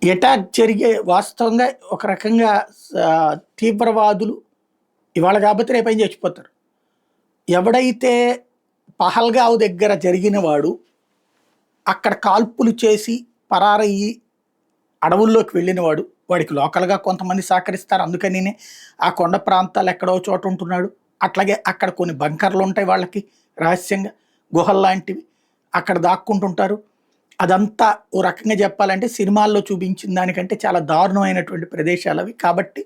Attack జరిగే వాస్తవంగా ఒక రకంగా తీవ్రవాదులు ఇవాళ కాకపోతే రేపేం చచ్చిపోతారు. ఎవడైతే పహల్గావ్ దగ్గర జరిగిన వాడు అక్కడ కాల్పులు చేసి పరారయ్యి అడవుల్లోకి వెళ్ళినవాడు, వాడికి లోకల్‌గా కొంతమంది సహకరిస్తారు. అందుకనినే ఆ కొండ ప్రాంతాలు ఎక్కడో చోట ఉంటున్నాడు. అట్లాగే అక్కడ కొన్ని బంకర్‌లుంటాయి వాళ్ళకి రహస్యంగా, గుహల్లాంటివి. అక్కడ దాక్కుంటుంటారు. అదంతా ఓ రకంగా చెప్పాలంటే సినిమాల్లో చూపించిన దానికంటే చాలా దారుణమైనటువంటి ప్రదేశాలవి. కాబట్టి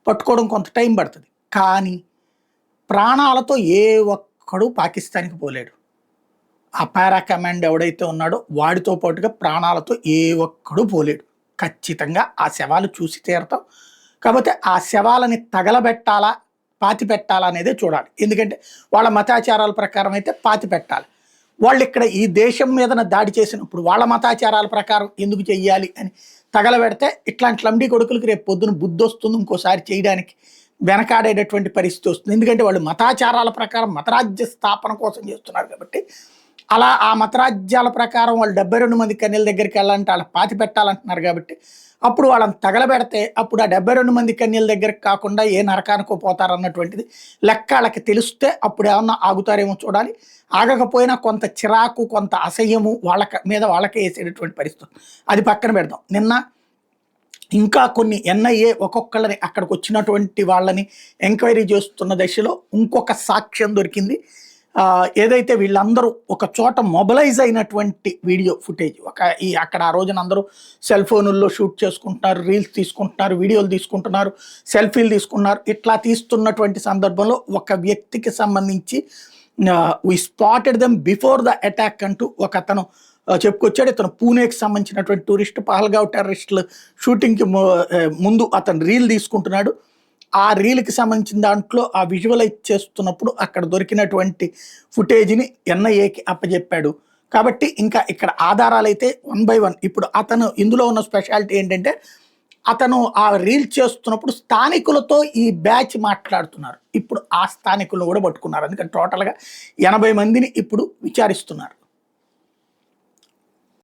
పట్టుకోవడం కొంత టైం పడతది. కానీ ప్రాణాలతో ఏ ఒక్కడు పాకిస్తాన్‌కి పోలేడు. ఆ పారా కమాండ్ ఎవడైతే ఉన్నాడో వాడితో పాటుగా ప్రాణాలతో ఏ ఒక్కడు పోలేడు. ఖచ్చితంగా ఆ శవాలు చూసి తీరతాం. కాపోతే ఆ శవాలని తగలబెట్టాలా, పాతిపెట్టాలా అనేదే చూడాలి. ఎందుకంటే వాళ్ళ మతాచారాల ప్రకారం అయితే పాతిపెట్టాలి. వాళ్ళిక్కడ ఈ దేశం మీదన దాడి చేసినప్పుడు వాళ్ళ మతాచారాల ప్రకారం ఎందుకు చెయ్యాలి అని తగలబెడితే ఇట్లాంటి లంబడి కొడుకులకి రేపు పొద్దున బుద్ధొస్తుంది ఇంకోసారి చేయడానికి వెనకాడేటటువంటి పరిస్థితి వస్తుంది. ఎందుకంటే వాళ్ళు మతాచారాల ప్రకారం మతరాజ్య స్థాపన కోసం చేస్తున్నారు కాబట్టి అలా ఆ మతరాజ్యాల ప్రకారం వాళ్ళు 72 మంది కన్యల దగ్గరికి వెళ్ళాలంటే వాళ్ళకి పాతి పెట్టాలంటున్నారు కాబట్టి అప్పుడు వాళ్ళని తగలబెడితే అప్పుడు ఆ 72 మంది కన్యల దగ్గరికి కాకుండా ఏ నరకానికో పోతారన్నటువంటిది లెక్క వాళ్ళకి తెలిస్తే అప్పుడు ఏమన్నా ఆగుతారేమో చూడాలి. ఆగకపోయినా కొంత చిరాకు, కొంత అసహ్యము మీద వాళ్ళకే వేసేటటువంటి పరిస్థితి. అది పక్కన పెడదాం. నిన్న ఇంకా కొన్ని ఎన్ఐఏ ఒక్కొక్కళ్ళని అక్కడికి వచ్చినటువంటి వాళ్ళని ఎంక్వైరీ చేస్తున్న దశలో ఇంకొక సాక్ష్యం దొరికింది. ఏదైతే వీళ్ళందరూ ఒక చోట మొబలైజ్ అయినటువంటి వీడియో ఫుటేజ్ అక్కడ ఆ రోజున అందరూ సెల్ ఫోనుల్లో షూట్ చేసుకుంటున్నారు, రీల్స్ తీసుకుంటున్నారు, వీడియోలు తీసుకుంటున్నారు, సెల్ఫీలు తీసుకున్నారు. ఇట్లా తీస్తున్నటువంటి సందర్భంలో ఒక వ్యక్తికి సంబంధించి we spotted them before the attack అంటూ ఒక అతను చెప్పుకొచ్చాడు. ఇతను పూణేకి సంబంధించినటువంటి టూరిస్ట్, పహల్గావ్ టెర్రరిస్టులు షూటింగ్కి ముందు అతను రీల్ తీసుకుంటున్నాడు. ఆ రీల్కి సంబంధించిన దాంట్లో ఆ విజువలైజ్ చేస్తున్నప్పుడు అక్కడ దొరికినటువంటి ఫుటేజ్ని ఎన్ఐఏకి అప్పచెప్పాడు. కాబట్టి ఇంకా ఇక్కడ ఆధారాలైతే 1 by 1. ఇప్పుడు అతను ఇందులో ఉన్న స్పెషాలిటీ ఏంటంటే అతను ఆ రీల్ చేస్తున్నప్పుడు స్థానికులతో ఈ బ్యాచ్ మాట్లాడుతున్నారు. ఇప్పుడు ఆ స్థానికులను కూడా పట్టుకున్నారు. అందుకని టోటల్గా 80 మందిని ఇప్పుడు విచారిస్తున్నారు.